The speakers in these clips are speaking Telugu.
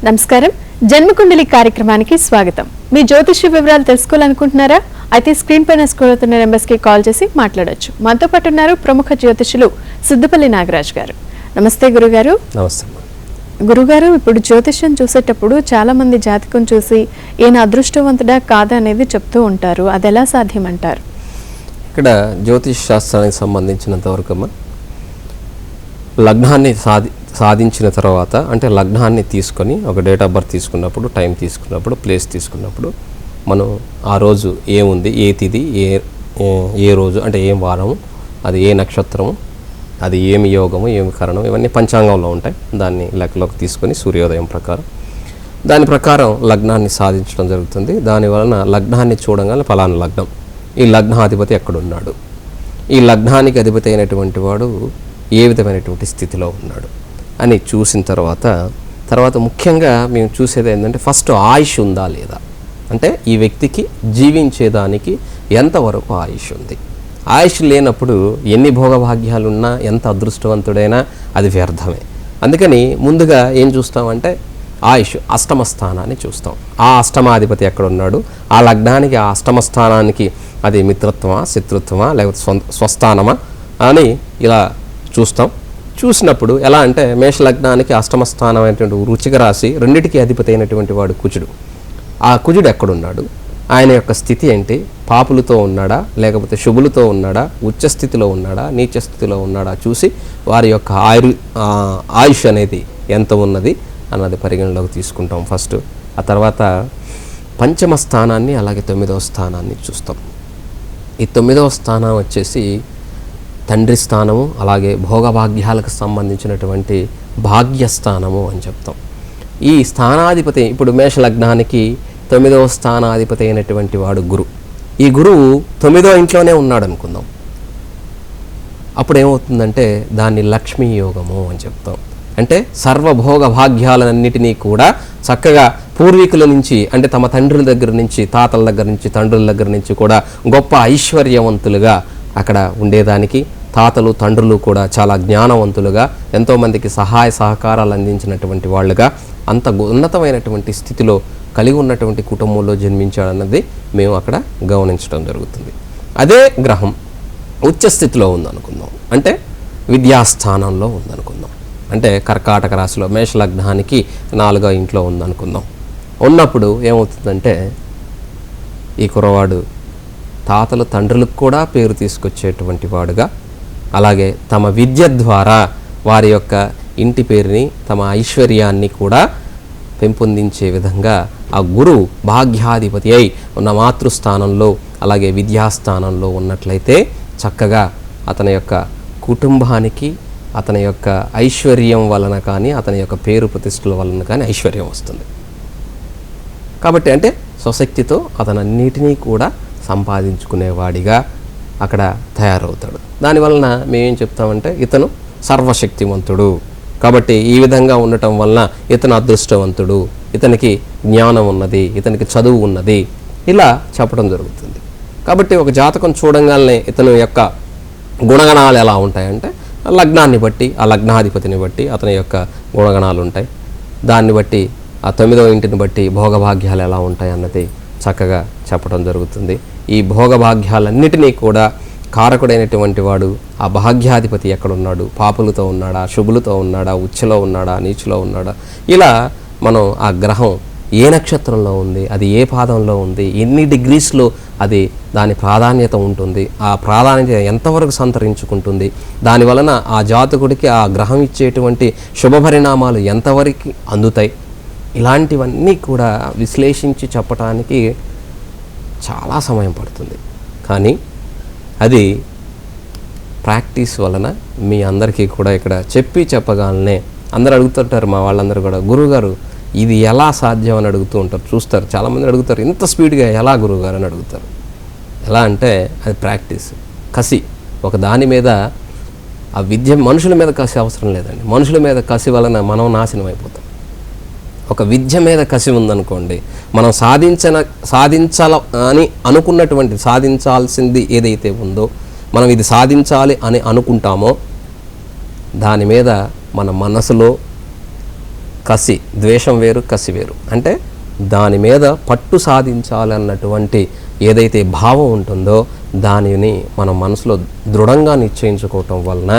నమస్కారం. జన్మకుండలి కార్యక్రమానికి స్వాగతం. మీ జ్యోతిష్య వివరాలు తెలుసుకోవాలనుకుంటున్నారా? అయితే స్క్రీన్ పైన స్క్రోల్ అవుతున్న నెంబర్స్ కి కాల్ చేసి మాట్లాడొచ్చు. మనతో పాటు ఉన్నారు ప్రముఖ జ్యోతిష్యులు సిద్ధపల్లి నాగరాజ్ గారు. నమస్తే గురుగారు. నమస్తే గురుగారు. ఇప్పుడు జ్యోతిష్యం చూసేటప్పుడు చాలా మంది జాతకం చూసి ఈయన అదృష్టవంతుడా కాదా అనేది చెప్తూ ఉంటారు. అది ఎలా సాధ్యం అంటారు? ఇక్కడ జ్యోతిష్ శాస్త్రానికి సంబంధించినంత వరకు లగ్నాన్ని సాధించిన తర్వాత, అంటే లగ్నాన్ని తీసుకొని ఒక డేట్ ఆఫ్ బర్త్ తీసుకున్నప్పుడు, టైం తీసుకున్నప్పుడు, ప్లేస్ తీసుకున్నప్పుడు మనం ఆ రోజు ఏముంది, ఏ తిథి, ఏ రోజు, అంటే ఏం వారము, అది ఏ నక్షత్రము, అది ఏమి యోగము, ఏమి కరణం, ఇవన్నీ పంచాంగంలో ఉంటాయి. దాన్ని లెక్కలోకి తీసుకొని సూర్యోదయం ప్రకారం దాని ప్రకారం లగ్నాన్ని సాధించడం జరుగుతుంది. దానివలన లగ్నాన్ని చూడగానే ఫలానా లగ్నం, ఈ లగ్నాధిపతి ఎక్కడున్నాడు, ఈ లగ్నానికి అధిపతి అయినటువంటి వాడు ఏ విధమైనటువంటి స్థితిలో ఉన్నాడు అని చూసిన తర్వాత ముఖ్యంగా మేము చూసేది ఏంటంటే ఫస్ట్ ఆయుష్ ఉందా లేదా, అంటే ఈ వ్యక్తికి జీవించేదానికి ఎంతవరకు ఆయుష్ ఉంది. ఆయుష్ లేనప్పుడు ఎన్ని భోగభాగ్యాలున్నా, ఎంత అదృష్టవంతుడైనా అది వ్యర్థమే. అందుకని ముందుగా ఏం చూస్తామంటే ఆయుష్ అష్టమ స్థానాన్ని చూస్తాం. ఆ అష్టమాధిపతి ఎక్కడ ఉన్నాడు, ఆ లగ్నానికి ఆ అష్టమ స్థానానికి అది మిత్రత్వమా, శత్రుత్వమా, లేకపోతే స్వస్థానమా అని ఇలా చూస్తాం. చూసినప్పుడు ఎలా అంటే మేషలగ్నానికి అష్టమ స్థానం అయినటువంటి వృశ్చిక రాశి, రెండిటికి అధిపతి అయినటువంటి వాడు కుజుడు. ఆ కుజుడు ఎక్కడున్నాడు, ఆయన యొక్క స్థితి ఏంటి, పాపులతో ఉన్నాడా, లేకపోతే శుభులతో ఉన్నాడా, ఉచ్చస్థితిలో ఉన్నాడా, నీచ స్థితిలో ఉన్నాడా చూసి వారి యొక్క ఆయుష్ అనేది ఎంత ఉన్నది అన్నది పరిగణలోకి తీసుకుంటాం ఫస్ట్. ఆ తర్వాత పంచమ స్థానాన్ని, అలాగే 9వ స్థానాన్ని చూస్తాం. ఈ 9వ స్థానం వచ్చేసి తండ్రి స్థానము, అలాగే భోగభాగ్యాలకు సంబంధించినటువంటి భాగ్యస్థానము అని చెప్తాం. ఈ స్థానాధిపతి ఇప్పుడు మేషలగ్నానికి 9వ స్థానాధిపతి అయినటువంటి వాడు గురు. ఈ గురువు 9వ ఇంట్లోనే ఉన్నాడు అనుకుందాం. అప్పుడు ఏమవుతుందంటే దాన్ని లక్ష్మీ యోగము అని చెప్తాం. అంటే సర్వభోగ భాగ్యాలన్నిటినీ కూడా చక్కగా పూర్వీకుల నుంచి, అంటే తమ తండ్రుల దగ్గర నుంచి, తాతల దగ్గర నుంచి, తండ్రుల దగ్గర నుంచి కూడా గొప్ప ఐశ్వర్యవంతులుగా అక్కడ ఉండేదానికి, తాతలు తండ్రులు కూడా చాలా జ్ఞానవంతులుగా, ఎంతోమందికి సహాయ సహకారాలు అందించినటువంటి వాళ్ళుగా, అంత ఉన్నతమైనటువంటి స్థితిలో కలిగి ఉన్నటువంటి కుటుంబంలో జన్మించాడన్నది మేము అక్కడ గమనించడం జరుగుతుంది. అదే గ్రహం ఉచ్చస్థితిలో ఉందనుకుందాం, అంటే విద్యాస్థానంలో ఉందనుకుందాం, అంటే కర్కాటక రాశిలో మేషలగ్నానికి 4వ ఇంట్లో ఉందనుకుందాం. ఉన్నప్పుడు ఏమవుతుందంటే ఈ కుర్రవాడు తాతలు తండ్రులకు కూడా పేరు తీసుకొచ్చేటువంటి వాడుగా, అలాగే తమ విద్య ద్వారా వారి యొక్క ఇంటి పేరుని, తమ ఐశ్వర్యాన్ని కూడా పెంపొందించే విధంగా ఆ గురువు భాగ్యాధిపతి అయి ఉన్న మాతృస్థానంలో, అలాగే విద్యాస్థానంలో ఉన్నట్లయితే చక్కగా అతని యొక్క కుటుంబానికి అతని యొక్క ఐశ్వర్యం వలన కానీ, అతని యొక్క పేరు ప్రతిష్టల వలన కానీ ఐశ్వర్యం వస్తుంది. కాబట్టి అంటే స్వశక్తితో అతనన్నిటినీ కూడా సంపాదించుకునేవాడిగా అక్కడ తయారవుతాడు. దానివలన మేమేం చెప్తామంటే ఇతను సర్వశక్తివంతుడు, కాబట్టి ఈ విధంగా ఉండటం వలన ఇతను అదృష్టవంతుడు, ఇతనికి జ్ఞానం ఉన్నది, ఇతనికి చదువు ఉన్నది, ఇలా చెప్పడం జరుగుతుంది. కాబట్టి ఒక జాతకం చూడంగానే ఇతను యొక్క గుణగణాలు ఎలా ఉంటాయంటే లగ్నాన్ని బట్టి, ఆ లగ్నాధిపతిని బట్టి అతని యొక్క గుణగణాలు ఉంటాయి. దాన్ని బట్టి ఆ 9వ ఇంటిని బట్టి భోగభాగ్యాలు ఎలా ఉంటాయి అన్నది చక్కగా చెప్పడం జరుగుతుంది. ఈ భోగభాగ్యాలన్నిటినీ కూడా కారకుడైనటువంటి వాడు ఆ భాగ్యాధిపతి ఎక్కడున్నాడు, పాపులతో ఉన్నాడా, శుభులతో ఉన్నాడా, ఉచ్చలో ఉన్నాడా, నీచులో ఉన్నాడా, ఇలా మనం ఆ గ్రహం ఏ నక్షత్రంలో ఉంది, అది ఏ పాదంలో ఉంది, ఎన్ని డిగ్రీస్లో అది దాని ప్రాధాన్యత ఉంటుంది, ఆ ప్రాధాన్యత ఎంతవరకు సంతరించుకుంటుంది, దానివలన ఆ జాతకుడికి ఆ గ్రహం ఇచ్చేటువంటి శుభపరిణామాలు ఎంతవరకు అందుతాయి, ఇలాంటివన్నీ కూడా విశ్లేషించి చెప్పటానికి చాలా సమయం పడుతుంది. కానీ అది ప్రాక్టీస్ వలన మీ అందరికీ కూడా ఇక్కడ చెప్పగానే అందరూ అడుగుతుంటారు, మా వాళ్ళందరూ కూడా గురువుగారు ఇది ఎలా సాధ్యం అని అడుగుతూ ఉంటారు. చూస్తారు, చాలామంది అడుగుతారు, ఇంత స్పీడ్గా ఎలా గురువుగారు అని అడుగుతారు. ఎలా అంటే అది ప్రాక్టీస్, కసి. ఒక దాని మీద ఆ విద్య, మనుషుల మీద కసి అవసరం లేదండి. మనుషుల మీద కసి వలన మనం నాశనం అయిపోతాం. ఒక విద్య మీద కసి ఉందనుకోండి, మనం సాధించాల అని అనుకున్నటువంటి, సాధించాల్సింది ఏదైతే ఉందో, మనం ఇది సాధించాలి అని అనుకుంటామో దాని మీద మన మనసులో కసి, ద్వేషం వేరు, కసి వేరు. అంటే దాని మీద పట్టు సాధించాలన్నటువంటి ఏదైతే భావం ఉంటుందో దానిని మనం మనసులో దృఢంగా నిశ్చయించుకోవటం వలన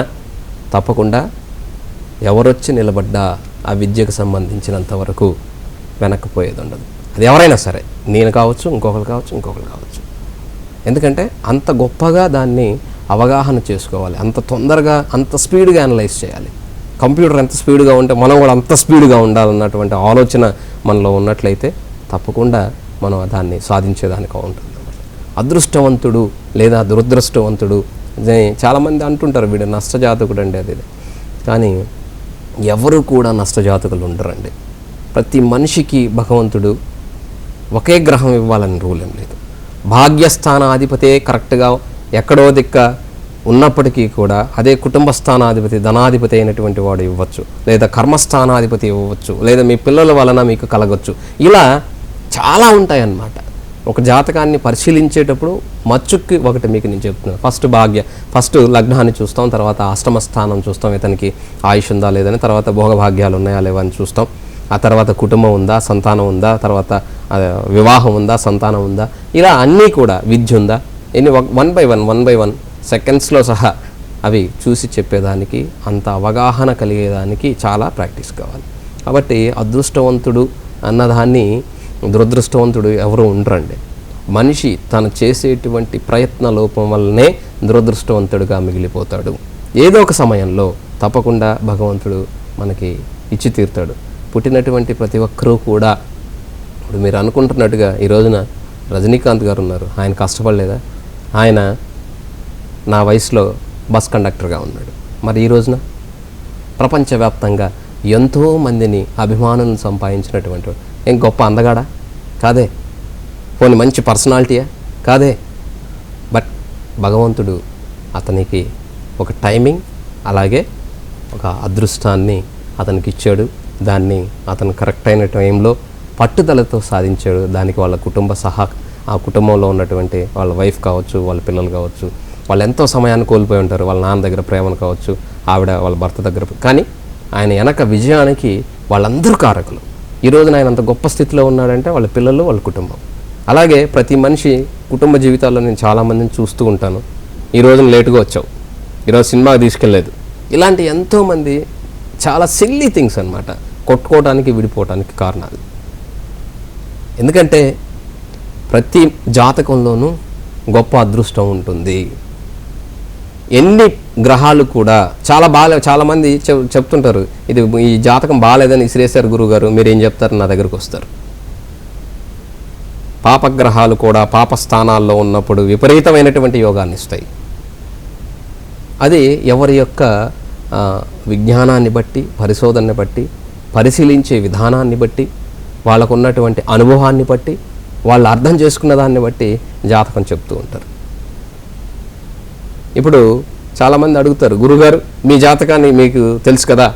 తప్పకుండా ఎవరొచ్చి నిలబడ్డా ఆ విద్యకు సంబంధించినంత వరకు వెనక్కిపోయేది ఉండదు. అది ఎవరైనా సరే, నేను కావచ్చు, ఇంకొకరు కావచ్చు. ఎందుకంటే అంత గొప్పగా దాన్ని అవగాహన చేసుకోవాలి, అంత తొందరగా, అంత స్పీడ్గా అనలైజ్ చేయాలి. కంప్యూటర్ ఎంత స్పీడ్గా ఉంటే మనం కూడా అంత స్పీడ్గా ఉండాలన్నటువంటి ఆలోచన మనలో ఉన్నట్లయితే తప్పకుండా మనం దాన్ని సాధించేదానికి ఉంటుంది. అదృష్టవంతుడు లేదా దురదృష్టవంతుడు, చాలామంది అంటుంటారు వీడు నష్టజాతకుడు అండి అది. కానీ ఎవరు కూడా నష్టజాతకులు ఉండరండి. ప్రతి మనిషికి భగవంతుడు ఒకే గ్రహం ఇవ్వాలని రూల్ ఏం లేదు. భాగ్యస్థానాధిపతే కరెక్ట్గా ఎక్కడో దిక్క ఉన్నప్పటికీ కూడా అదే కుటుంబ స్థానాధిపతి, ధనాధిపతి అయినటువంటి వాడు ఇవ్వచ్చు, లేదా కర్మస్థానాధిపతి ఇవ్వచ్చు, లేదా మీ పిల్లల వలన మీకు కలగవచ్చు. ఇలా చాలా ఉంటాయన్నమాట. ఒక జాతకాన్ని పరిశీలించేటప్పుడు మచ్చుక్కి ఒకటి మీకు నేను చెప్తున్నాను. ఫస్ట్ లగ్నాన్ని చూస్తాం, తర్వాత అష్టమ స్థానం చూస్తాం, ఇతనికి ఆయుష్ ఉందా లేదని, తర్వాత భోగభాగ్యాలు ఉన్నాయా లేవా అని చూస్తాం, ఆ తర్వాత కుటుంబం ఉందా, సంతానం ఉందా, తర్వాత వివాహం ఉందా, సంతానం ఉందా, ఇలా అన్నీ కూడా విద్య ఉందా, ఎన్ని వన్ బై వన్ సెకండ్స్లో సహా అవి చూసి చెప్పేదానికి, అంత అవగాహన కలిగేదానికి చాలా ప్రాక్టీస్ కావాలి. కాబట్టి అదృష్టవంతుడు అన్నదాన్ని దురదృష్టవంతుడు ఎవరు ఉండరండి. మనిషి తను చేసేటువంటి ప్రయత్న లోపం వల్లనే దురదృష్టవంతుడిగా మిగిలిపోతాడు. ఏదో ఒక సమయంలో తప్పకుండా భగవంతుడు మనకి ఇచ్చి తీరుతాడు. పుట్టినటువంటి ప్రతి ఒక్కరూ కూడా ఇప్పుడు మీరు అనుకుంటున్నట్టుగా ఈ రోజున రజనీకాంత్ గారు ఉన్నారు, ఆయన కష్టపడలేదా? ఆయన నా వయసులో బస్ కండక్టర్గా ఉన్నాడు. మరి ఈ రోజున ప్రపంచవ్యాప్తంగా ఎంతోమందిని అభిమానులను సంపాదించినటువంటి ఏం గొప్ప అందగాడా? కాదే. పోనీ మంచి పర్సనాలిటీయా? కాదే. బట్ భగవంతుడు అతనికి ఒక టైమింగ్, అలాగే ఒక అదృష్టాన్ని అతనికి ఇచ్చాడు. దాన్ని అతను కరెక్ట్ అయిన టైంలో పట్టుదలతో సాధించాడు. దానికి వాళ్ళ ఆ కుటుంబంలో ఉన్నటువంటి వాళ్ళ వైఫ్ కావచ్చు, వాళ్ళ పిల్లలు కావచ్చు, వాళ్ళు ఎంతో సమయాన్ని కోల్పోయి ఉంటారు. వాళ్ళ నాన్న దగ్గర ప్రేమను కావచ్చు, ఆవిడ వాళ్ళ భర్త దగ్గర. కానీ ఆయన వెనక విజయానికి వాళ్ళందరూ కారకులు. ఈ రోజున ఆయన అంత గొప్ప స్థితిలో ఉన్నాడంటే వాళ్ళ పిల్లలు, వాళ్ళ కుటుంబం. అలాగే ప్రతి మనిషి కుటుంబ జీవితాల్లో నేను చాలామందిని చూస్తూ ఉంటాను. ఈ రోజున లేటుగా వచ్చావు, ఈరోజు సినిమాకి తీసుకెళ్ళలేదు, ఇలాంటి ఎంతోమంది చాలా సిల్లీ థింగ్స్ అన్నమాట, కొట్టుకోవడానికి విడిపోవడానికి కారణాలు. ఎందుకంటే ప్రతి జాతకంలోనూ గొప్ప అదృష్టం ఉంటుంది. ఎన్ని గ్రహాలు కూడా చాలామంది చెప్తుంటారు, ఈ జాతకం బాగాలేదని ఇసిరేశారు గురువుగారు, మీరేం చెప్తారు, నా దగ్గరకు వస్తారు. పాపగ్రహాలు కూడా పాప స్థానాల్లో ఉన్నప్పుడు విపరీతమైనటువంటి యోగాన్ని ఇస్తాయి. అది ఎవరి యొక్క విజ్ఞానాన్ని బట్టి, పరిశోధనని బట్టి, పరిశీలించే విధానాన్ని బట్టి, వాళ్ళకున్నటువంటి అనుభవాన్ని బట్టి, వాళ్ళు అర్థం చేసుకున్న దాన్ని బట్టి జాతకం చెప్తూ ఉంటారు. ఇప్పుడు చాలామంది అడుగుతారు, గురుగారు మీ జాతకాన్ని మీకు తెలుసు కదా,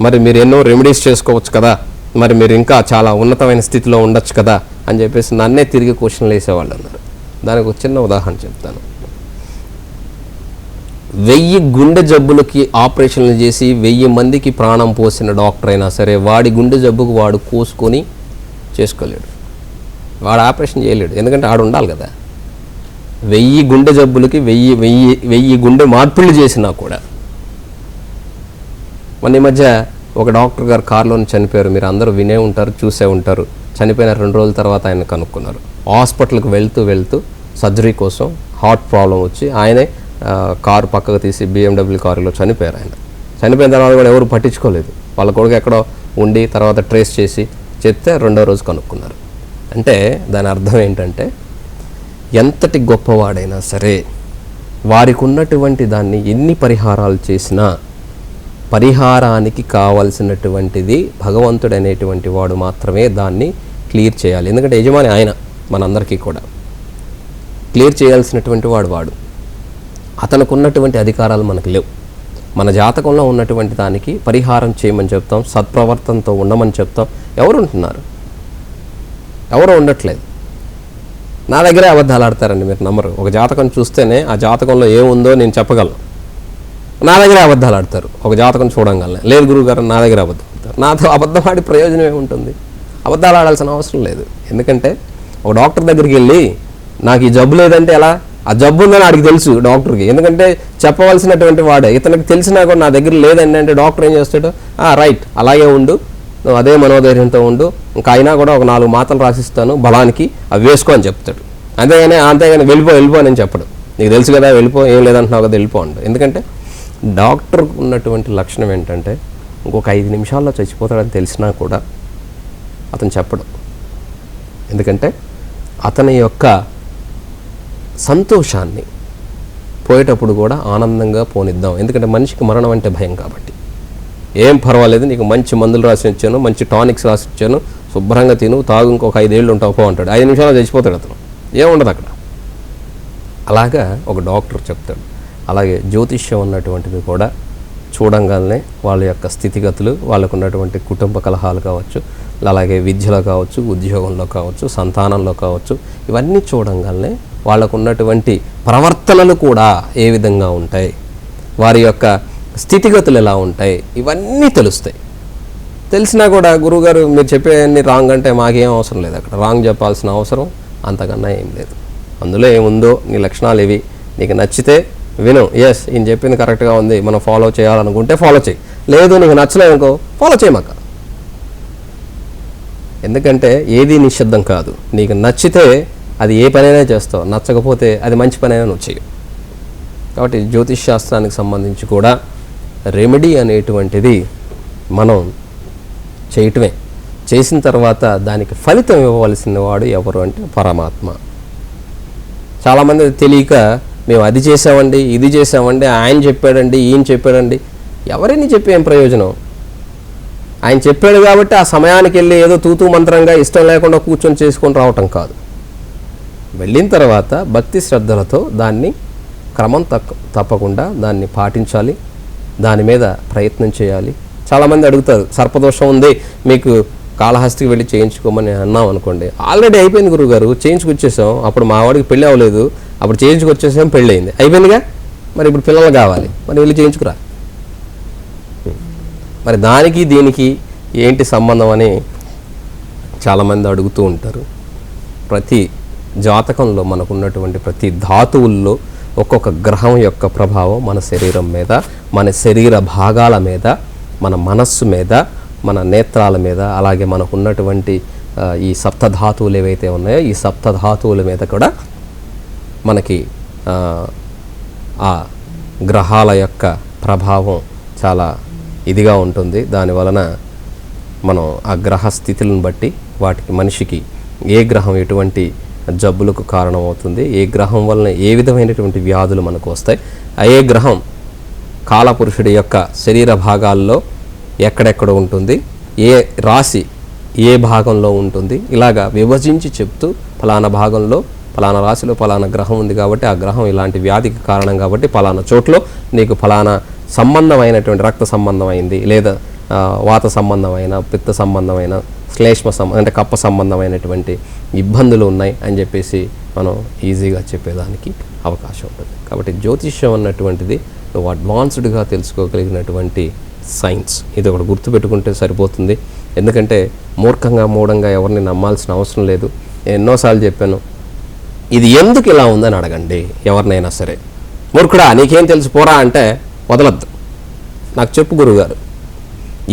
మరి మీరు ఎన్నో రెమెడీస్ చేసుకోవచ్చు కదా, మరి మీరు ఇంకా చాలా ఉన్నతమైన స్థితిలో ఉండొచ్చు కదా అని చెప్పేసి నన్నే తిరిగి క్వశ్చన్లు వేసేవాళ్ళు అన్నారు. దానికి ఒక చిన్న ఉదాహరణ చెప్తాను. 1000 గుండె జబ్బులకి ఆపరేషన్లు చేసి 1000 మందికి ప్రాణం పోసిన డాక్టర్ అయినా సరే వాడి గుండె జబ్బుకు వాడు కోసుకొని చేసుకోలేడు, వాడు ఆపరేషన్ చేయలేడు. ఎందుకంటే ఆడు ఉండాలి కదా. 1000 గుండె జబ్బులకి 1000 గుండె మార్పులు చేసినా కూడా. మొన్న ఈ మధ్య ఒక డాక్టర్ గారు కారులోని చనిపోయారు, మీరు అందరూ వినే ఉంటారు, చూసే ఉంటారు. చనిపోయిన 2 రోజుల తర్వాత ఆయన కనుక్కున్నారు. హాస్పిటల్కి వెళ్తూ సర్జరీ కోసం హార్ట్ ప్రాబ్లం వచ్చి ఆయనే కారు పక్కకు తీసి BMW కారులో చనిపోయారు. ఆయన చనిపోయిన తర్వాత కూడా ఎవరు పట్టించుకోలేదు. వాళ్ళ కొడుకు ఎక్కడో ఉండి తర్వాత ట్రేస్ చేసి చెప్తే 2వ రోజు కనుక్కున్నారు. అంటే దాని అర్థం ఏంటంటే ఎంతటి గొప్పవాడైనా సరే వారికి ఉన్నటువంటి దాన్ని ఎన్ని పరిహారాలు చేసినా పరిహారానికి కావలసినటువంటిది భగవంతుడు అనేటువంటి వాడు మాత్రమే దాన్ని క్లియర్ చేయాలి. ఎందుకంటే యజమాని ఆయన, మనందరికీ కూడా క్లియర్ చేయాల్సినటువంటి వాడు. అతనికి ఉన్నటువంటి అధికారాలు మనకు లేవు. మన జాతకంలో ఉన్నటువంటి దానికి పరిహారం చేయమని చెప్తాం, సత్ప్రవర్తనతో ఉండమని చెప్తాం. ఎవరు ఉంటున్నారు? ఎవరు ఉండట్లేదు. నా దగ్గరే అబద్ధాలు ఆడతారండి, మీరు నమ్మరు. ఒక జాతకం చూస్తేనే ఆ జాతకంలో ఏముందో నేను చెప్పగలను. నా దగ్గరే అబద్ధాలు ఆడతారు ఒక జాతకం చూడంగానే. లేదు గురువుగారు నా దగ్గర అబద్ధం ఆడతారు. చెప్తారు. నాతో అబద్ధం ఆడి ప్రయోజనం ఏముంటుంది? అబద్ధాలు ఆడాల్సిన అవసరం లేదు. ఎందుకంటే ఒక డాక్టర్ దగ్గరికి వెళ్ళి నాకు ఈ జబ్బు లేదంటే ఎలా? ఆ జబ్బు ఉందని ఆడికి తెలుసు డాక్టర్కి, ఎందుకంటే చెప్పవలసినటువంటి వాడే. ఇతనికి తెలిసినా కూడా నా దగ్గర లేదండి అంటే డాక్టర్ ఏం చేస్తాడు? రైట్, అలాగే ఉండు, నువ్వు అదే మనోధైర్యంతో ఉండు, ఇంకా అయినా కూడా ఒక 4 మాత్రలు రాసిస్తాను బలానికి, అవి వేసుకో అని చెప్తాడు. అంతేగాని వెళ్ళిపో అని చెప్పడు. నీకు తెలుసు కదా, వెళ్ళిపో, ఏం లేదంటున్నావు కదా, వెళ్ళిపో అండు. ఎందుకంటే డాక్టర్కు ఉన్నటువంటి లక్షణం ఏంటంటే ఇంకొక 5 నిమిషాల్లో చచ్చిపోతాడని తెలిసినా కూడా అతను చెప్పడు. ఎందుకంటే అతని యొక్క సంతోషాన్ని పోయేటప్పుడు కూడా ఆనందంగా పోనిద్దాం. ఎందుకంటే మనిషికి మరణం అంటే భయం కాబట్టి. ఏం పర్వాలేదు, నీకు మంచి మందులు రాసి ఇచ్చాను, మంచి టానిక్స్ రాసి ఇచ్చాను, శుభ్రంగా తిను, తాగు, ఇంకొక 5 ఏళ్ళు ఉంటావు పో అంటాడు. 5 నిమిషాల్లో చచ్చిపోతాడు అతను, ఏముండదు అక్కడ. అలాగా ఒక డాక్టర్ చెప్తాడు. అలాగే జ్యోతిష్యం అన్నటువంటిది కూడా చూడంగానే వాళ్ళ యొక్క స్థితిగతులు, వాళ్ళకు ఉన్నటువంటి కుటుంబ కలహాలు కావచ్చు, అలాగే విద్యలో కావచ్చు, ఉద్యోగంలో కావచ్చు, సంతానంలో కావచ్చు, ఇవన్నీ చూడంగానే వాళ్ళకు ఉన్నటువంటి ప్రవర్తనలు కూడా ఏ విధంగా ఉంటాయి, వారి యొక్క స్థితిగతులు ఎలా ఉంటాయి, ఇవన్నీ తెలుస్తాయి. తెలిసినా కూడా గురువుగారు మీరు చెప్పేవన్నీ రాంగ్ అంటే మాకేం అవసరం లేదు. అక్కడ రాంగ్ చెప్పాల్సిన అవసరం అంతకన్నా ఏం లేదు. అందులో ఏముందో నీ లక్షణాలు ఇవి, నీకు నచ్చితే విను, ఎస్ ఈయన చెప్పింది కరెక్ట్గా ఉంది, మనం ఫాలో చేయాలనుకుంటే ఫాలో చేయి, లేదు నీకు నచ్చలేదు అనుకో ఫాలో చేయమాక. ఎందుకంటే ఏది నిశ్శబ్దం కాదు. నీకు నచ్చితే అది ఏ పనైనా చేస్తావు, నచ్చకపోతే అది మంచి పనైనా నువ్వు చేయవు. కాబట్టి జ్యోతిష్ శాస్త్రానికి సంబంధించి కూడా రెమెడీ అనేటువంటిది మనం చేయటమే. చేసిన తర్వాత దానికి ఫలితం ఇవ్వవలసిన వాడు ఎవరు అంటే పరమాత్మ. చాలామంది తెలియక మేము అది చేసామండి, ఇది చేసామండి, ఆయన చెప్పాడండి, ఈయన చెప్పాడండి. ఎవరైనా చెప్పి ఏం ప్రయోజనం? ఆయన చెప్పాడు కాబట్టి ఆ సమయానికి వెళ్ళి ఏదో తూతూ మంత్రంగా ఇష్టం లేకుండా కూర్చొని చేసుకొని రావటం కాదు. వెళ్ళిన తర్వాత భక్తి శ్రద్ధలతో దాన్ని క్రమం తప్పకుండా దాన్ని పాటించాలి, దాని మీద ప్రయత్నం చేయాలి. చాలామంది అడుగుతారు, సర్పదోషం ఉంది మీకు కాళహస్తికి వెళ్ళి చేయించుకోమని అన్నాం అనుకోండి, ఆల్రెడీ అయిపోయింది గురువుగారు, చేయించుకొచ్చేసాం, అప్పుడు మా వాడికి పెళ్ళి అవ్వలేదు, అప్పుడు చేయించుకొచ్చేసాం, పెళ్ళి అయింది, అయిపోయిందిగా, మరి ఇప్పుడు పిల్లలు కావాలి, మరి వెళ్ళి చేయించుకురా. మరి దానికి దీనికి ఏంటి సంబంధం అని చాలామంది అడుగుతూ ఉంటారు. ప్రతి జాతకంలో మనకున్నటువంటి ప్రతి ధాతువుల్లో ఒక్కొక్క గ్రహం యొక్క ప్రభావం మన శరీరం మీద, మన శరీర భాగాల మీద, మన మనస్సు మీద, మన నేత్రాల మీద, అలాగే మనకు ఉన్నటువంటి ఈ సప్తధాతువులు ఏవైతే ఉన్నాయో ఈ సప్తధాతువుల మీద కూడా మనకి ఆ గ్రహాల యొక్క ప్రభావం చాలా ఇదిగా ఉంటుంది. దానివలన మనం ఆ గ్రహ స్థితులను బట్టి వాటికి మనిషికి ఏ గ్రహం ఎటువంటి జబ్బులకు కారణమవుతుంది, ఏ గ్రహం వలన ఏ విధమైనటువంటి వ్యాధులు మనకు వస్తాయి, ఏ గ్రహం కాలపురుషుడి యొక్క శరీర భాగాల్లో ఎక్కడెక్కడ ఉంటుంది, ఏ రాశి ఏ భాగంలో ఉంటుంది, ఇలాగా విభజించి చెప్తూ ఫలానా భాగంలో ఫలానా రాశిలో ఫలానా గ్రహం ఉంది కాబట్టి ఆ గ్రహం ఇలాంటి వ్యాధికి కారణం కాబట్టి ఫలానా చోట్లో నీకు ఫలానా సంబంధమైనటువంటి రక్త సంబంధమైంది, లేదా వాత సంబంధమైన, పిత్త సంబంధమైన, శ్లేష్మ అంటే కప్ప సంబంధమైనటువంటి ఇబ్బందులు ఉన్నాయి అని చెప్పేసి మనం ఈజీగా చెప్పేదానికి అవకాశం ఉంటుంది. కాబట్టి జ్యోతిష్యం అన్నటువంటిది నువ్వు అడ్వాన్స్డ్గా తెలుసుకోగలిగినటువంటి సైన్స్. ఇది ఒకటి గుర్తుపెట్టుకుంటే సరిపోతుంది. ఎందుకంటే మూఢంగా ఎవరిని నమ్మాల్సిన అవసరం లేదు. ఎన్నోసార్లు చెప్పాను, ఇది ఎందుకు ఇలా ఉందని అడగండి ఎవరినైనా సరే. మూర్ఖుడా నీకేం తెలుసు పోరా అంటే వదలద్దు, నాకు చెప్పు గురువుగారు,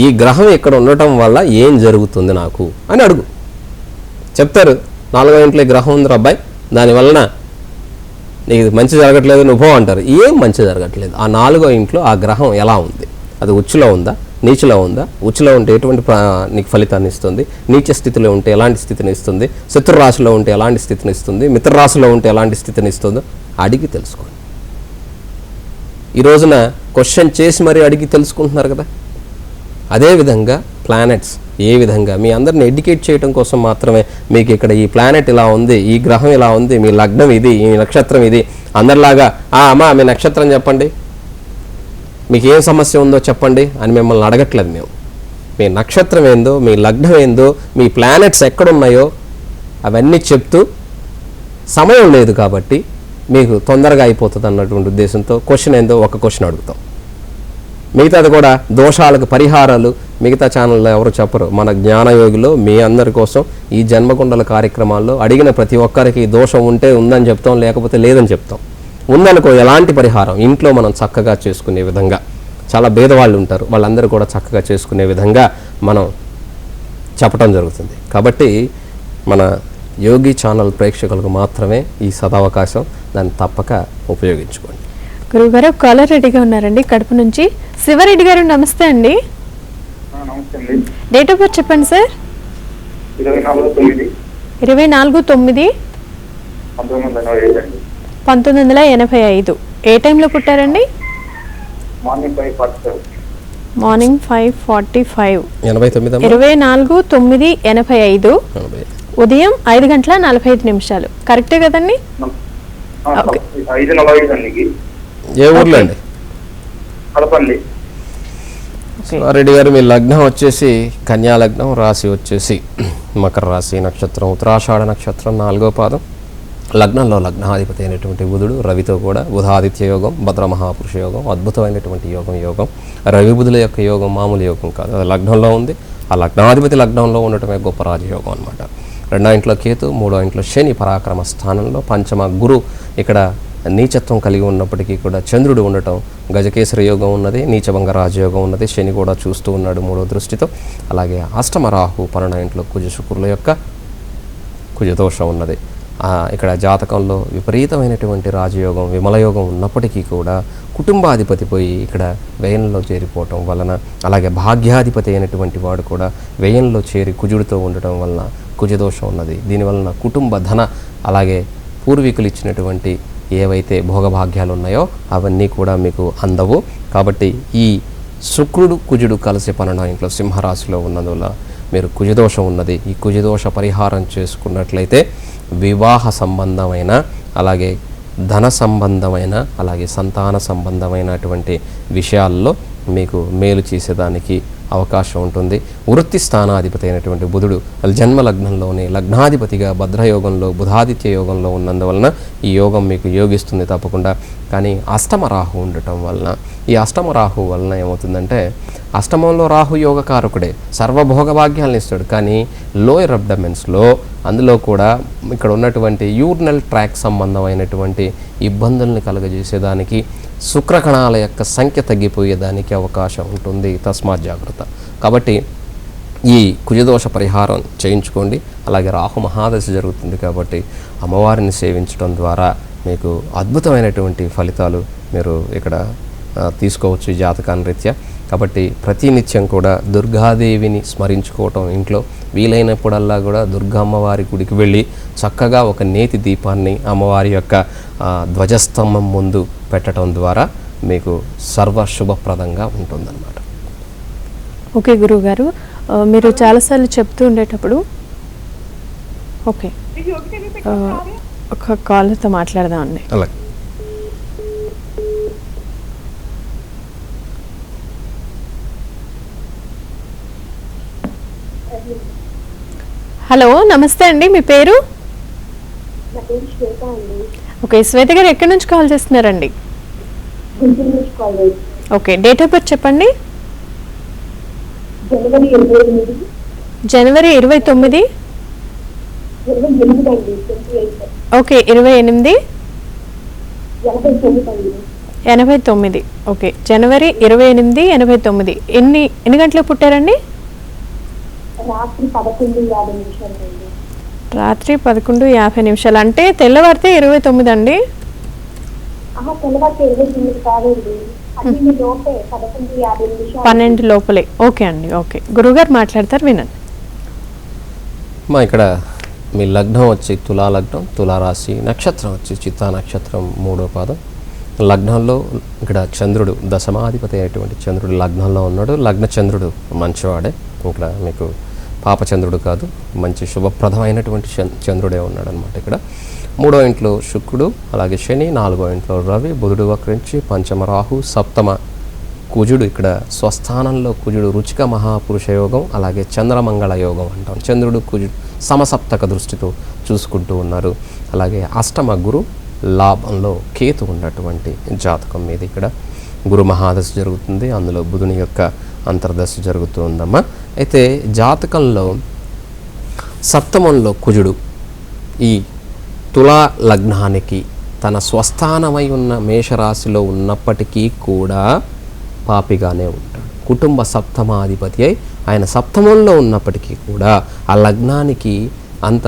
ఈ గ్రహం ఇక్కడ ఉండటం వల్ల ఏం జరుగుతుంది నాకు అని అడుగు. చెప్తారు, 4వ ఇంట్లో గ్రహం ఉంది అబ్బాయి, దానివలన నీకు మంచి జరగట్లేదు నువ్వు అంటారు. ఏం మంచి జరగట్లేదు, ఆ 4వ ఇంట్లో ఆ గ్రహం ఎలా ఉంది, అది ఉచ్చులో ఉందా, నీచులో ఉందా, ఉచ్చులో ఉంటే ఎటువంటి నీకు ఫలితాన్ని ఇస్తుంది, నీచ స్థితిలో ఉంటే ఎలాంటి స్థితిని ఇస్తుంది, శత్రురాశిలో ఉంటే ఎలాంటి స్థితిని ఇస్తుంది, మిత్రరాశిలో ఉంటే ఎలాంటి స్థితిని ఇస్తుందో అడిగి తెలుసుకోండి. ఈ రోజున క్వశ్చన్ చేసి మరీ అడిగి తెలుసుకుంటున్నారు కదా. అదేవిధంగా ప్లానెట్స్ ఏ విధంగా మీ అందరిని ఎడ్యుకేట్ చేయడం కోసం మాత్రమే మీకు ఇక్కడ ఈ ప్లానెట్ ఇలా ఉంది, ఈ గ్రహం ఇలా ఉంది, మీ లగ్నం ఇది, ఈ నక్షత్రం ఇది, అందరిలాగా అమ్మా మీ నక్షత్రం చెప్పండి, మీకు ఏం సమస్య ఉందో చెప్పండి అని మిమ్మల్ని అడగట్లేదు మేము. మీ నక్షత్రం ఏందో, మీ లగ్నం ఏందో, మీ ప్లానెట్స్ ఎక్కడున్నాయో అవన్నీ చెప్తూ సమయం లేదు కాబట్టి మీకు తొందరగా అయిపోతుంది అన్నటువంటి ఉద్దేశంతో క్వశ్చన్ ఏందో ఒక క్వశ్చన్ అడుగుతాం. మిగతాది కూడా దోషాలకు పరిహారాలు మిగతా ఛానల్లో ఎవరు చెప్పరు. మన జ్ఞానయోగిలో మీ అందరి కోసం ఈ జన్మకుండల కార్యక్రమాల్లో అడిగిన ప్రతి ఒక్కరికి దోషం ఉంటే ఉందని చెప్తాం, లేకపోతే లేదని చెప్తాం. ఉందనుకో ఎలాంటి పరిహారం ఇంట్లో మనం చక్కగా చేసుకునే విధంగా, చాలా భేదవాళ్ళు ఉంటారు, వాళ్ళందరూ కూడా చక్కగా చేసుకునే విధంగా మనం చెప్పడం జరుగుతుంది. కాబట్టి మన యోగి ఛానల్ ప్రేక్షకులకు మాత్రమే ఈ సదవకాశం, దాన్ని తప్పక ఉపయోగించుకోండి. గురువుగారు కాలర్ రెడీగా ఉన్నారండి కడప నుంచి. శివరెడ్డి గారు నమస్తే అండి. డేట్ ఆఫ్ బర్త్ చెప్పండి సార్. 24/9/1985. ఏ టైంలో పుట్టారండి? మార్నింగ్ 5:45. 24/9/85 ఉదయం 5:45. కరెక్టే కదండి? ఏ ఊర్లో అండి? రెడ్డి గారు, మీ లగ్నం వచ్చేసి కన్యా లగ్నం, రాశి వచ్చేసి మకర రాశి, నక్షత్రం ఉత్తరాషాఢ నక్షత్రం 4వ పాదం. లగ్నంలో లగ్నాధిపతి అయినటువంటి బుధుడు రవితో కూడా బుధాదిత్య యోగం, భద్ర మహాపురుష యోగం, అద్భుతమైనటువంటి యోగం. రవి బుధుల యొక్క యోగం మామూలు యోగం కాదు, అది లగ్నంలో ఉంది. ఆ లగ్నాధిపతి లగ్నంలో ఉండటమే గొప్ప రాజయోగం అనమాట. 2వ ఇంట్లో కేతు, 3వ ఇంట్లో శని పరాక్రమ స్థానంలో, పంచమ గురు ఇక్కడ నీచత్వం కలిగి ఉన్నప్పటికీ కూడా చంద్రుడు ఉండటం గజకేసరి యోగం ఉన్నది, నీచభంగ రాజయోగం ఉన్నది. శని కూడా చూస్తూ ఉన్నాడు 3వ దృష్టితో. అలాగే అష్టమ రాహు, 12వ ఇంట్లో కుజ శుక్రుల యొక్క కుజదోషం ఉన్నది. ఇక్కడ జాతకంలో విపరీతమైనటువంటి రాజయోగం, విమలయోగం ఉన్నప్పటికీ కూడా కుటుంబాధిపతి పోయి ఇక్కడ వ్యయంలో చేరిపోవటం వలన, అలాగే భాగ్యాధిపతి అయినటువంటి వాడు కూడా వ్యయంలో చేరి కుజుడితో ఉండటం వలన కుజదోషం ఉన్నది. దీనివలన కుటుంబ ధన, అలాగే పూర్వీకులు ఇచ్చినటువంటి ఏవైతే భోగభాగ్యాలు ఉన్నాయో అవన్నీ కూడా మీకు అందవు. కాబట్టి ఈ శుక్రుడు కుజుడు కలిసి 12వ ఇంట్లో సింహరాశిలో ఉన్నందువల్ల మీరు కుజదోషం ఉన్నది. ఈ కుజదోష పరిహారం చేసుకున్నట్లయితే వివాహ సంబంధమైన, అలాగే ధన సంబంధమైన, అలాగే సంతాన సంబంధమైనటువంటి విషయాల్లో మీకు మేలు చేసేదానికి అవకాశం ఉంటుంది. వృత్తి స్థానాధిపతి అయినటువంటి బుధుడు జన్మ లగ్నంలోనే లగ్నాధిపతిగా భద్రయోగంలో బుధాదిత్య యోగంలో ఉన్నందువలన ఈ యోగం మీకు యోగిస్తుంది తప్పకుండా. కానీ అష్టమ రాహు ఉండటం వలన, ఈ అష్టమ రాహు వలన ఏమవుతుందంటే, అష్టమంలో రాహు యోగకారకుడే, సర్వభోగ భాగ్యాలను ఇస్తాడు. కానీ లోయర్ అబ్డమెన్స్లో, అందులో కూడా ఇక్కడ ఉన్నటువంటి యూరినల్ ట్రాక్ సంబంధమైనటువంటి ఇబ్బందుల్ని కలుగజేసేదానికి, శుక్రకణాల యొక్క సంఖ్య తగ్గిపోయేదానికి అవకాశం ఉంటుంది. తస్మాత్ జాగ్రత్త. కాబట్టి ఈ కుజదోష పరిహారం చేయించుకోండి. అలాగే రాహు మహాదశ జరుగుతుంది కాబట్టి అమ్మవారిని సేవించడం ద్వారా మీకు అద్భుతమైనటువంటి ఫలితాలు మీరు ఇక్కడ తీసుకోవచ్చు ఈ జాతకాన్ని రీత్యా. కాబట్టి ప్రతినిత్యం కూడా దుర్గాదేవిని స్మరించుకోవటం, ఇంట్లో వీలైనప్పుడల్లా కూడా దుర్గా అమ్మవారి గుడికి వెళ్ళి చక్కగా ఒక నేతి దీపాన్ని అమ్మవారి యొక్క ధ్వజస్తంభం ముందు పెట్టడం ద్వారా మీకు సర్వశుభప్రదంగా ఉంటుందన్నమాట. ఓకే గురువుగారు, మీరు చాలాసార్లు చెప్తూ ఉండేటప్పుడు ఒక కాల్తో మాట్లాడదామండి. అలాగే. హలో, నమస్తే అండి. మీ పేరు? ఓకే, శ్వేత గారు ఎక్కడి నుంచి కాల్ చేస్తున్నారండి? ఓకే, డేట్ ఆఫ్ బర్త్ చెప్పండి. జనవరి 29. ఓకే, 28/89. ఓకే, జనవరి 28, 89. ఎన్ని గంటలకు పుట్టారండి? రాత్రి 11:50. అంటే తెల్లవారితే 29 అండి? 12 లోపలే. ఓకే అండి, ఓకే. గురువుగారు మాట్లాడతారు, వినండి. ఇక్కడ మీ లగ్నం వచ్చి తులా లగ్నం, తులారాశి, నక్షత్రం వచ్చి చిత్తా నక్షత్రం 3వ పాదం. లగ్నంలో ఇక్కడ చంద్రుడు దశమాధిపతి అయినటువంటి చంద్రుడు లగ్నంలో ఉన్నాడు. లగ్న చంద్రుడు మంచివాడే, ఇక్కడ మీకు పాపచంద్రుడు కాదు, మంచి శుభప్రదమైనటువంటి చంద్రుడే ఉన్నాడు అనమాట. ఇక్కడ 3వ ఇంట్లో శుక్రుడు, అలాగే శని, 4వ ఇంట్లో రవి, బుధుడు వక్రించి, పంచమ రాహు, సప్తమ కుజుడు. ఇక్కడ స్వస్థానంలో కుజుడు రుచిక మహాపురుష యోగం, అలాగే చంద్రమంగళ యోగం అంటాం. చంద్రుడు కుజుడు సమసప్తక దృష్టితో చూసుకుంటూ ఉన్నారు. అలాగే అష్టమ గురు లాభంలో కేతు ఉన్నటువంటి జాతకం మీద ఇక్కడ గురు మహాదశ జరుగుతుంది, అందులో బుధుని యొక్క అంతర్దశ జరుగుతూ ఉందమ్మా. అయితే జాతకంలో సప్తమంలో కుజుడు ఈ తులా లగ్నానికి తన స్వస్థానమై ఉన్న మేషరాశిలో ఉన్నప్పటికీ కూడా పాపిగానే ఉంటాడు. కుటుంబ సప్తమాధిపతి అయి ఆయన సప్తమంలో ఉన్నప్పటికీ కూడా ఆ లగ్నానికి అంత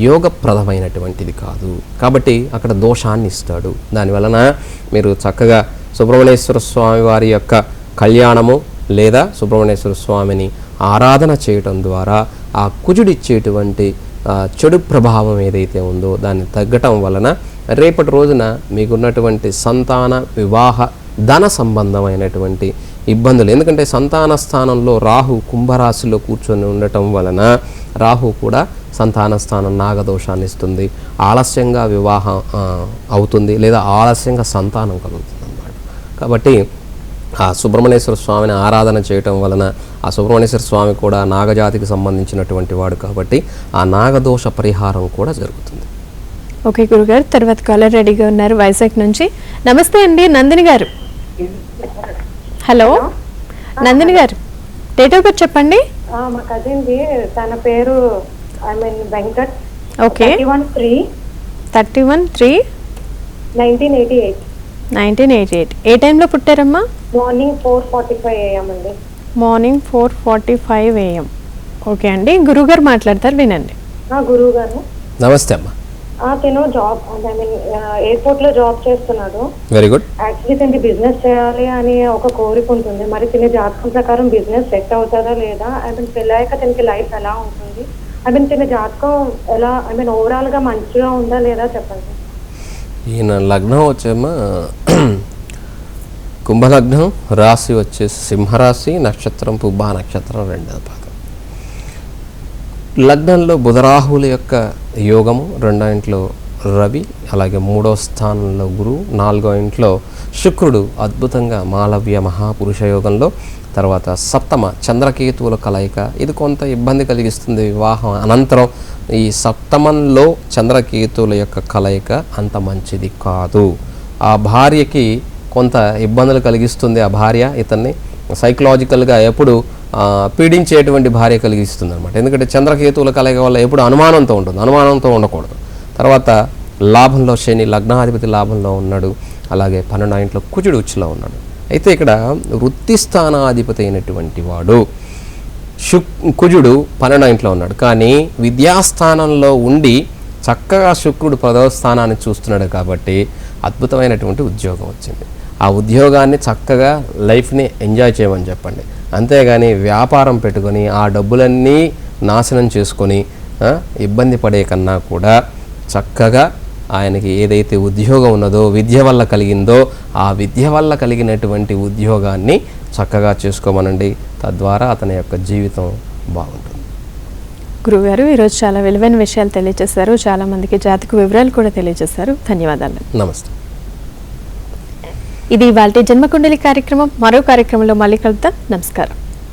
యోగప్రదమైనటువంటిది కాదు. కాబట్టి అక్కడ దోషాన్ని ఇస్తాడు. దానివలన మీరు చక్కగా సుబ్రహ్మణ్యేశ్వర స్వామి వారి యొక్క కళ్యాణము లేదా సుబ్రహ్మణ్యేశ్వర స్వామిని ఆరాధన చేయటం ద్వారా ఆ కుజుడిచ్చేటువంటి చెడు ప్రభావం ఏదైతే ఉందో దాన్ని తగ్గటం వలన రేపటి రోజున మీకున్నటువంటి సంతాన వివాహ ధన సంబంధమైనటువంటి ఇబ్బందులు, ఎందుకంటే సంతాన స్థానంలో రాహు కుంభరాశిలో కూర్చొని ఉండటం వలన రాహు కూడా సంతాన స్థానం నాగదోషాన్ని ఇస్తుంది. ఆలస్యంగా వివాహం అవుతుంది లేదా ఆలస్యంగా సంతానం కలుగుతుంది అన్నమాట. కాబట్టి ఆ సుబ్రహ్మణ్యేశ్వర స్వామిని ఆరాధన చేయటం వలన ఆ సుబ్రహ్మణ్యేశ్వర స్వామి కూడా నాగజాతికి సంబంధించినటువంటి వాడు కాబట్టి ఆ నాగదోష పరిహారం కూడా జరుగుతుంది. ఓకే గురుగారు, తర్వాత కాలర్ రెడీగా ఉన్నారు వైజాగ్ నుంచి. నమస్తే అండి నందిని గారు. హలో నందిని గారు, డేట్ ఆఫ్ బర్త్ చెప్పండి. మా కజిన్ది, తన పేరు వెంకట్. ఓకే, 31/3/1988. 1988. ఏ టైంలో పుట్టారమ్మా? మార్నింగ్ 4:45 AM అండి. Morning 4:45 AM. ఓకే అండి, గురుగారు మాట్లాడతారు, వినండి. గురువు గారు నమస్తే అమ్మా. తను జాబ్ ఎయిర్పోర్ట్ లో జాబ్ చేస్తున్నాడు. Very good. యాక్చువల్లీ తనకి బిజినెస్ చేయాలి అని ఒక కోరిక ఉంటుంది. మరి తిన జాతకం ప్రకారం బిజినెస్ సెట్ అవుతుందా లేదా, పెళ్ళాక తనకి లైఫ్ ఎలా ఉంటుంది, తిన జాతకం ఎలా ఓవరాల్ గా మంచిగా ఉందా లేదా చెప్పండి. ఈయన లగ్నం వచ్చేమో కుంభలగ్నం, రాశి వచ్చేసి సింహరాశి, నక్షత్రం పుబ్బా నక్షత్రం, 2వ పాదం. లగ్నంలో బుధరాహుల యొక్క యోగము, 2వ ఇంట్లో రవి, అలాగే 3వ స్థానంలో గురువు, 4వ ఇంట్లో శుక్రుడు అద్భుతంగా మాలవ్య మహాపురుష యోగంలో, తర్వాత సప్తమ చంద్రకేతువుల కలయిక. ఇది కొంత ఇబ్బంది కలిగిస్తుంది వివాహం అనంతరం. ఈ సప్తమంలో చంద్రకేతువుల యొక్క కలయిక అంత మంచిది కాదు. ఆ భార్యకి కొంత ఇబ్బందులు కలిగిస్తుంది. ఆ భార్య ఇతన్ని సైకలాజికల్గా ఎప్పుడు పీడించేటువంటి భార్య కలిగిస్తుంది అనమాట. ఎందుకంటే చంద్రకేతువుల కలయిక వల్ల ఎప్పుడు అనుమానంతో ఉంటుంది, అనుమానంతో ఉండకూడదు. తర్వాత లాభంలో శని లగ్నాధిపతి లాభంలో ఉన్నాడు, అలాగే 12వ ఇంట్లో కుజుడు ఉచ్చులో ఉన్నాడు. అయితే ఇక్కడ వృత్తి స్థానాధిపతి అయినటువంటి వాడు కుజుడు 12వ ఇంట్లో ఉన్నాడు, కానీ విద్యాస్థానంలో ఉండి చక్కగా శుక్రుడు 10వ స్థానాన్ని చూస్తున్నాడు కాబట్టి అద్భుతమైనటువంటి ఉద్యోగం వచ్చింది. ఆ ఉద్యోగాన్ని చక్కగా లైఫ్ని ఎంజాయ్ చేయమని చెప్పండి. అంతేగాని వ్యాపారం పెట్టుకొని ఆ డబ్బులన్నీ నాశనం చేసుకొని ఇబ్బంది పడే కన్నా కూడా చక్కగా ఆయనకి ఏదైతే ఉద్యోగం ఉన్నదో, విద్య వల్ల కలిగిందో, ఆ విద్య వల్ల కలిగినటువంటి ఉద్యోగాన్ని చక్కగా చేసుకోమనండి. తద్వారా అతని యొక్క జీవితం బాగుంటుంది. గురుగారు, ఈరోజు చాలా విలువైన విషయాలు తెలియజేశారు. చాలా మందికి జాతక వివరాలు కూడా తెలియజేశారు. ధన్యవాదాలు. నమస్తే. ఇది ఇవాల్టి జన్మకుండలి కార్యక్రమం. మరో కార్యక్రమంలో మళ్ళీ కలుద్దాం. నమస్కారం.